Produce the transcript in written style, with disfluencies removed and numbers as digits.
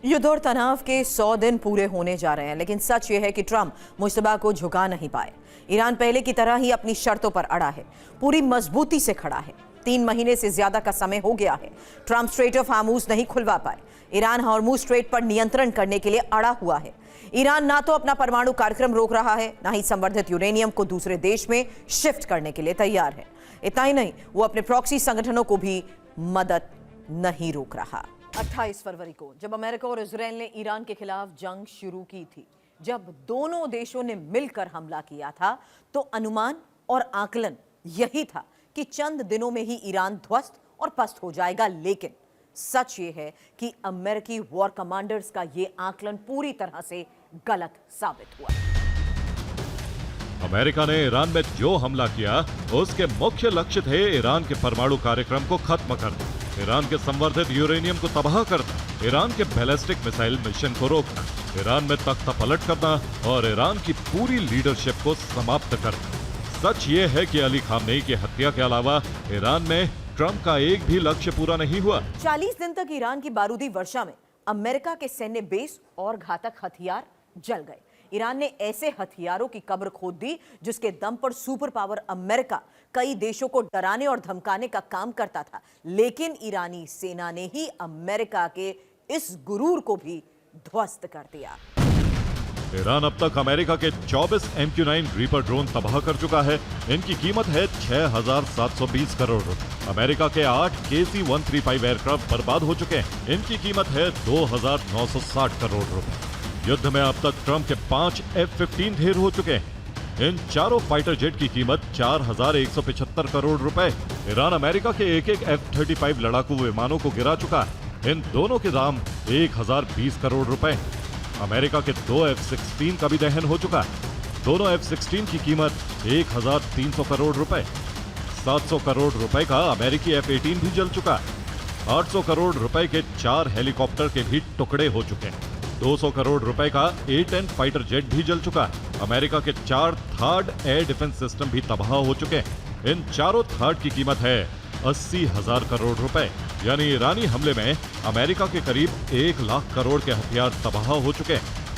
युद्ध और तनाव के 100 दिन पूरे होने जा रहे हैं, लेकिन सच यह है कि ट्रंप मुश्तबा को झुका नहीं पाए। ईरान पहले की तरह ही अपनी शर्तों पर अड़ा है, पूरी मजबूती से खड़ा है। 3 महीने से ज्यादा का समय हो गया है। ट्रंप स्ट्रेट ऑफ हार्मूज नहीं खुलवा पाए। ईरान हार्मूज स्ट्रेट पर नियंत्रण करने के लिए अड़ा हुआ है। ईरान ना तो अपना परमाणु कार्यक्रम रोक रहा है, ना ही संवर्धित यूरेनियम को दूसरे देश में शिफ्ट करने के लिए तैयार है। इतना ही नहीं, वो अपने प्रॉक्सी संगठनों को भी मदद नहीं रोक रहा। 28 फरवरी को जब अमेरिका और इजरायल ने ईरान के खिलाफ जंग शुरू की थी, जब दोनों देशों ने मिलकर हमला किया था, तो अनुमान और आकलन यही था कि चंद दिनों में ही ईरान ध्वस्त और पस्त हो जाएगा। लेकिन सच ये है कि अमेरिकी वॉर कमांडर्स का ये आकलन पूरी तरह से गलत साबित हुआ। अमेरिका ने ईरान में जो हमला किया, उसके मुख्य लक्ष्य थे ईरान के परमाणु कार्यक्रम को खत्म करना, ईरान के संवर्धित यूरेनियम को तबाह करना, ईरान के बैलिस्टिक मिसाइल मिशन को रोकना, ईरान में तख्ता पलट करना और ईरान की पूरी लीडरशिप को समाप्त करना। सच ये है कि अली खामनेई की हत्या के अलावा ईरान में ट्रंप का एक भी लक्ष्य पूरा नहीं हुआ। 40 दिन तक ईरान की बारूदी वर्षा में अमेरिका के सैन्य बेस और घातक हथियार जल गए। ईरान ने ऐसे हथियारों की कब्र खोद दी जिसके दम पर सुपर पावर अमेरिका कई देशों को डराने और धमकाने का काम करता था। लेकिन ईरानी सेना ने ही अमेरिका के इस गुरूर को भी ध्वस्त कर दिया। ईरान अब तक अमेरिका के 24 MQ-9 रीपर ड्रोन तबाह कर चुका है। इनकी कीमत है 6,720 करोड़ रुपए। अमेरिका के 8 KC-135 एयरक्राफ्ट बर्बाद हो चुके हैं। इनकी कीमत है 2,960 करोड़ रुपए। युद्ध में अब तक ट्रंप के 5 F-15 ढेर हो चुके हैं। इन चारों फाइटर जेट की कीमत 4,175 करोड़ रुपए। ईरान अमेरिका के एक F-35 लड़ाकू विमानों को गिरा चुका है। इन दोनों के दाम 1,020 करोड़ रुपए। अमेरिका के 2 F-16 का भी दहन हो चुका है। दोनों F-16 की कीमत 1,300 करोड़ रुपए। 700 करोड़ रुपए का अमेरिकी F-18 भी जल चुका है। 800 करोड़ रुपए के 4 हेलीकॉप्टर के भी टुकड़े हो चुके हैं। 200 करोड़ रुपए का A-10 फाइटर जेट भी जल चुका है। अमेरिका के 4 थर्ड एयर डिफेंस सिस्टम भी तबाह हो चुके हैं। इन चारों थर्ड की कीमत है 80,000 करोड़ रुपए। यानी ईरानी हमले में अमेरिका के करीब 1 लाख करोड़ के हथियार तबाह हो चुके हैं।